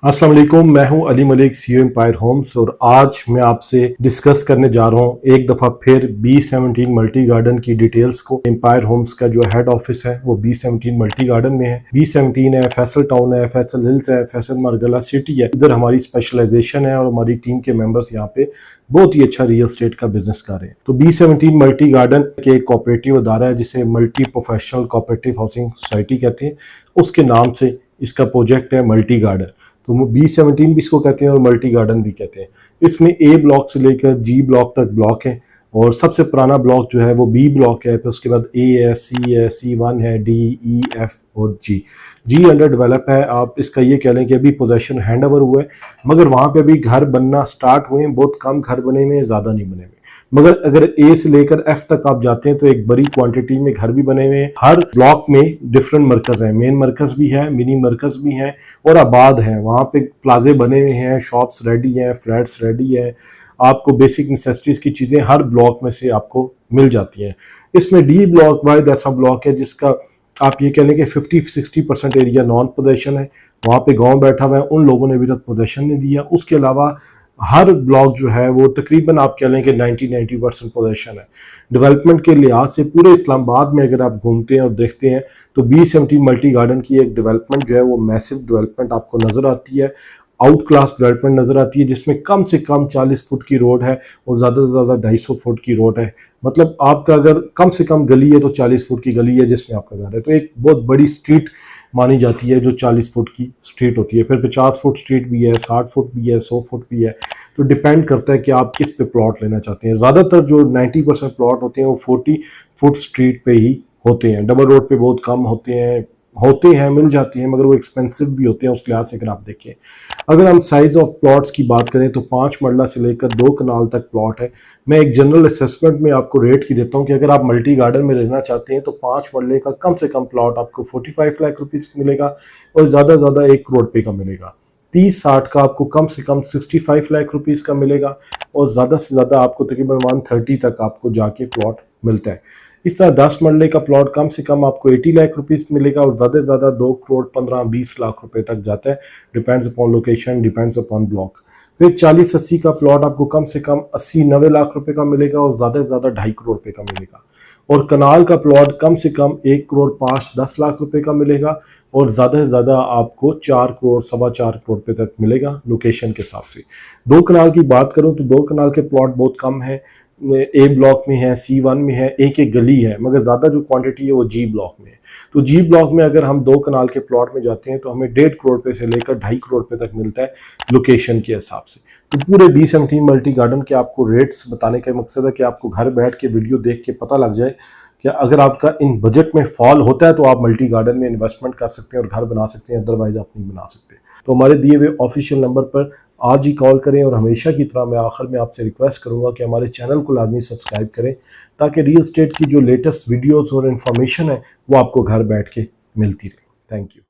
अस्सलाम वालेकुम, मैं हूं Ali Malik, CEO Empire Homes और आज मैं आपसे डिस्कस करने जा रहा हूं एक दफ़ा फिर B17 मल्टी गार्डन की डिटेल्स को। एम्पायर होम्स का जो हेड ऑफिस है वो B17 मल्टी गार्डन में है। B17 है, फैसल टाउन है, फैसल हिल्स है, फैसल मारगला सिटी है। इधर हमारी स्पेशलाइजेशन है और हमारी टीम के मेंबर्स यहाँ पे बहुत ही अच्छा रियल स्टेट का बिजनेस कर रहे हैं। तो B17 मल्टी गार्डन के एक कोऑपरेटिव अदारा है जिसे multi professional cooperative housing society कहते हैं। उसके नाम से इसका प्रोजेक्ट है मल्टी गार्डन। तो B17 भी इसको कहते हैं और मल्टी गार्डन भी कहते हैं। इसमें ए ब्लॉक से लेकर जी ब्लॉक तक ब्लॉक है और सबसे पुराना ब्लॉक जो है वो बी ब्लॉक है। फिर उसके बाद ए है, सी है, C1 है, डी, ई, एफ और जी अंडर डेवलप है। आप इसका ये कह लें कि अभी पोजेशन हैंड ओवर हुआ है, मगर वहाँ पे अभी घर बनना स्टार्ट हुए हैं। बहुत कम घर बने हुए हैं, ज़्यादा नहीं बने हुए। मगर अगर ए से लेकर एफ तक आप जाते हैं तो एक बड़ी क्वांटिटी में घर भी बने हुए हैं। हर ब्लॉक में डिफरेंट मरकज हैं, मेन मरकज भी है, मिनी मरकज भी है और आबाद है। वहाँ पे प्लाजे बने हुए हैं, शॉप्स रेडी हैं, फ्लैट्स रेडी है। आपको बेसिक नेसेसिटीज की चीज़ें हर ब्लॉक में से आपको मिल जाती हैं। इसमें डी ब्लॉक वाइड ऐसा ब्लॉक है जिसका आप ये कह लें कि 50-60% एरिया नॉन पोजेशन है। वहाँ पे गांव बैठा हुआ है, उन लोगों ने अभी तक पोजेशन नहीं दिया। उसके अलावा हर ब्लॉक जो है वो तकरीबन आप कह लें कि 90% पोजेशन है। डेवलपमेंट के लिहाज से पूरे इस्लामाबाद में अगर आप घूमते हैं और देखते हैं तो B17 मल्टी गार्डन की एक डेवलपमेंट जो है वो मैसिव डेवलपमेंट आपको नज़र आती है। आउट क्लास डेवलपमेंट नज़र आती है जिसमें कम से कम 40 फुट की रोड है और ज़्यादा से ज़्यादा 250 फुट की रोड है। मतलब आपका अगर कम से कम गली है तो 40 फुट की गली है जिसमें आपका घर है। तो एक बहुत बड़ी स्ट्रीट मानी जाती है जो 40 फुट की स्ट्रीट होती है। फिर 50 फुट स्ट्रीट भी है, 60 फुट भी है, 100 फुट भी है। तो डिपेंड करता है कि आप किस पे प्लॉट लेना चाहते हैं। ज़्यादातर जो 90% प्लॉट होते हैं वो 40 फुट स्ट्रीट पे ही होते हैं। डबल रोड पे बहुत कम होते हैं मिल जाती हैं, मगर वो एक्सपेंसिव भी होते हैं उस लिहाज से। अगर आप देखें, अगर हम साइज ऑफ प्लॉट्स की बात करें तो 5 मरला से लेकर 2 कनाल तक प्लॉट है। मैं एक जनरल असेसमेंट में आपको रेट की देता हूं कि अगर आप मल्टी गार्डन में रहना चाहते हैं तो 5 मरले का कम से कम प्लॉट आपको 45 लाख रुपीज़ मिलेगा और ज़्यादा से ज़्यादा 1 करोड़ रुपये का मिलेगा। 30-60 का आपको कम से कम 65 लाख रुपीज़ का मिलेगा और ज़्यादा से ज़्यादा आपको तकरीबन 130 तक आपको जाके प्लॉट मिलता है। इस तरह 10 मरले का प्लॉट कम से कम आपको 80 लाख रुपीज़ मिलेगा और ज़्यादा से ज़्यादा 2 करोड़ 15-20 लाख रुपए तक जाता है। Depends upon location, depends upon block. फिर 40-80 का प्लॉट आपको कम से कम 80-90 लाख रुपए का मिलेगा और ज़्यादा से ज़्यादा 2.5 करोड़ रुपए का मिलेगा। और कनाल का प्लॉट कम से कम 1 करोड़ 5-10 लाख रुपए का मिलेगा और ज़्यादा से ज़्यादा आपको 4 करोड़ 4.25 करोड़ रुपए तक मिलेगा लोकेशन के हिसाब से। 2 कनाल की बात करूं तो 2 कनाल के प्लॉट बहुत कम है। ए ब्लॉक में है, C1 में है, एक गली है, मगर ज़्यादा जो क्वांटिटी है वो जी ब्लॉक में है। तो जी ब्लॉक में अगर हम 2 कनाल के प्लॉट में जाते हैं तो हमें 1.5 करोड़ रुपए से लेकर 2.5 करोड़ रुपए तक मिलता है लोकेशन के हिसाब से। तो पूरे B17 मल्टी गार्डन के आपको रेट्स बताने का मकसद है कि आपको घर बैठ के वीडियो देख के पता लग जाए कि अगर आपका इन बजट में फॉल होता है तो आप मल्टी गार्डन में इन्वेस्टमेंट कर सकते हैं और घर बना सकते हैं, अदरवाइज आप नहीं बना सकते। तो हमारे दिए हुए ऑफिशियल नंबर पर आज ही कॉल करें और हमेशा की तरह मैं आखिर में आपसे रिक्वेस्ट करूंगा कि हमारे चैनल को लाजमी सब्सक्राइब करें ताकि रियल एस्टेट की जो लेटेस्ट वीडियोस और इन्फॉर्मेशन है वो आपको घर बैठ के मिलती रहे। Thank you.